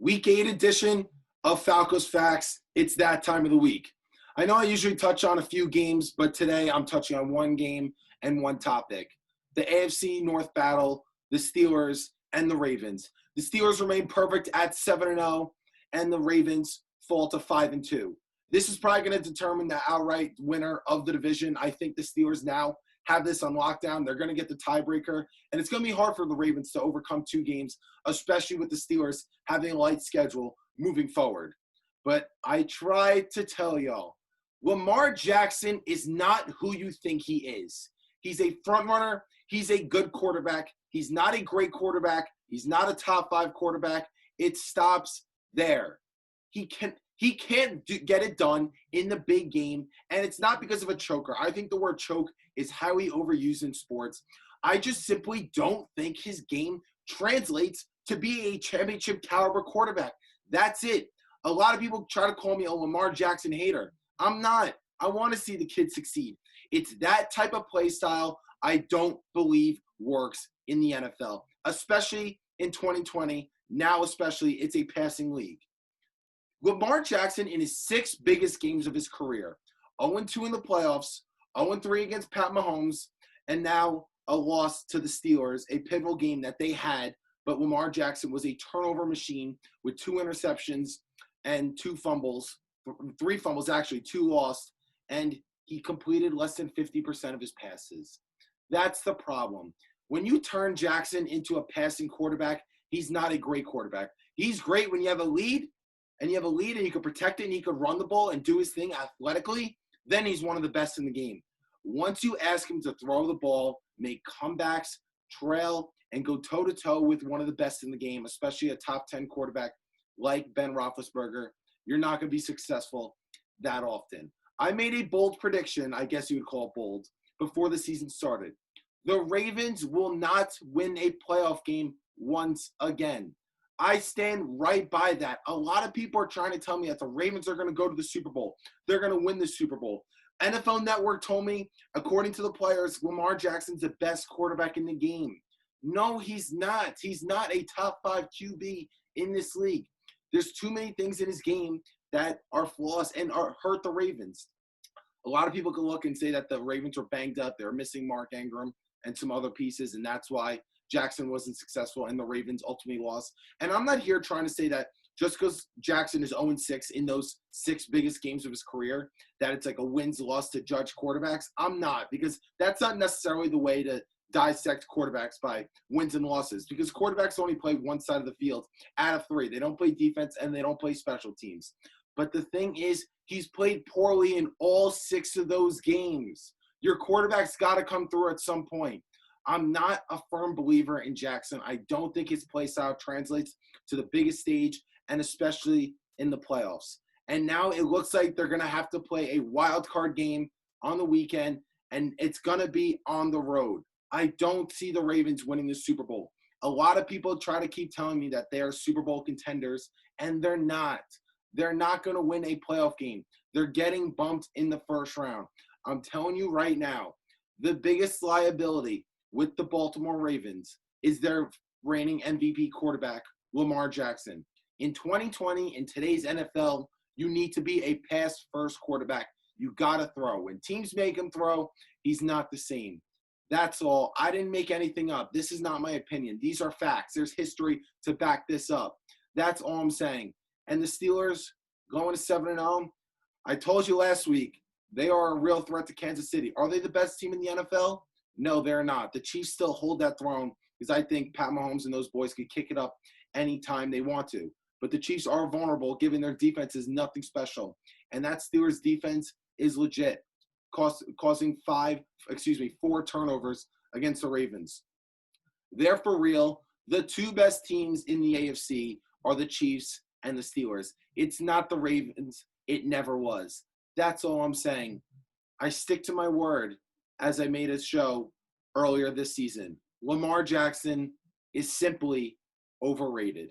Week 8 edition of Falco's Facts. It's that time of the week. I know I usually touch on a few games, but today I'm touching on one game and one topic. The AFC North battle, the Steelers and the Ravens. The Steelers remain perfect at 7-0, and the Ravens fall to 5-2. This is probably going to determine the outright winner of the division. I think the Steelers now have this on lockdown. They're going to get the tiebreaker, and it's going to be hard for the Ravens to overcome two games, especially with the Steelers having a light schedule moving forward. But I tried to tell y'all, Lamar Jackson is not who you think he is. He's a front runner. He's a good quarterback. He's not a great quarterback. He's not a top 5 quarterback. It stops there. He can't get it done in the big game, and it's not because of a choker. I think the word choke is highly overused in sports. I just simply don't think his game translates to be a championship caliber quarterback. That's it. A lot of people try to call me a Lamar Jackson hater. I'm not. I want to see the kid succeed. It's that type of play style I don't believe works in the NFL, especially in 2020. Now especially, it's a passing league. Lamar Jackson, in his 6 biggest games of his career, 0-2 in the playoffs, 0-3 against Pat Mahomes, and now a loss to the Steelers, a pivotal game that they had, but Lamar Jackson was a turnover machine with 2 interceptions and 2 fumbles, 3 fumbles actually, 2 lost, and he completed less than 50% of his passes. That's the problem. When you turn Jackson into a passing quarterback, he's not a great quarterback. He's great when you have a lead, and you can protect it, and he could run the ball and do his thing athletically, then he's one of the best in the game. Once you ask him to throw the ball, make comebacks, trail, and go toe-to-toe with one of the best in the game, especially a top 10 quarterback like Ben Roethlisberger, you're not going to be successful that often. I made a bold prediction, I guess you would call it bold, before the season started. The Ravens will not win a playoff game once again. I stand right by that. A lot of people are trying to tell me that the Ravens are going to go to the Super Bowl. They're going to win the Super Bowl. NFL Network told me, according to the players, Lamar Jackson's the best quarterback in the game. No, he's not. He's not a top 5 QB in this league. There's too many things in his game that are flaws and hurt the Ravens. A lot of people can look and say that the Ravens were banged up. They're missing Mark Ingram and some other pieces, and that's why Jackson wasn't successful and the Ravens ultimately lost. And I'm not here trying to say that just because Jackson is 0-6 in those 6 biggest games of his career, that it's like a wins-loss to judge quarterbacks. I'm not, because that's not necessarily the way to dissect quarterbacks by wins and losses, because quarterbacks only play one side of the field out of 3. They don't play defense and they don't play special teams. But the thing is, he's played poorly in all 6 of those games. Your quarterback's got to come through at some point. I'm not a firm believer in Jackson. I don't think his play style translates to the biggest stage, and especially in the playoffs. And now it looks like they're going to have to play a wild card game on the weekend, and it's going to be on the road. I don't see the Ravens winning the Super Bowl. A lot of people try to keep telling me that they are Super Bowl contenders, and they're not. They're not going to win a playoff game. They're getting bumped in the first round. I'm telling you right now, the biggest liability with the Baltimore Ravens is their reigning MVP quarterback, Lamar Jackson. In 2020, in today's NFL, you need to be a pass-first quarterback. You got to throw. When teams make him throw, he's not the same. That's all. I didn't make anything up. This is not my opinion. These are facts. There's history to back this up. That's all I'm saying. And the Steelers going to 7-0, I told you last week, they are a real threat to Kansas City. Are they the best team in the NFL? No, they're not. The Chiefs still hold that throne because I think Pat Mahomes and those boys could kick it up anytime they want to. But the Chiefs are vulnerable, given their defense is nothing special. And that Steelers defense is legit, causing 4 turnovers against the Ravens. They're for real. The 2 best teams in the AFC are the Chiefs and the Steelers. It's not the Ravens. It never was. That's all I'm saying. I stick to my word as I made a show earlier this season. Lamar Jackson is simply overrated.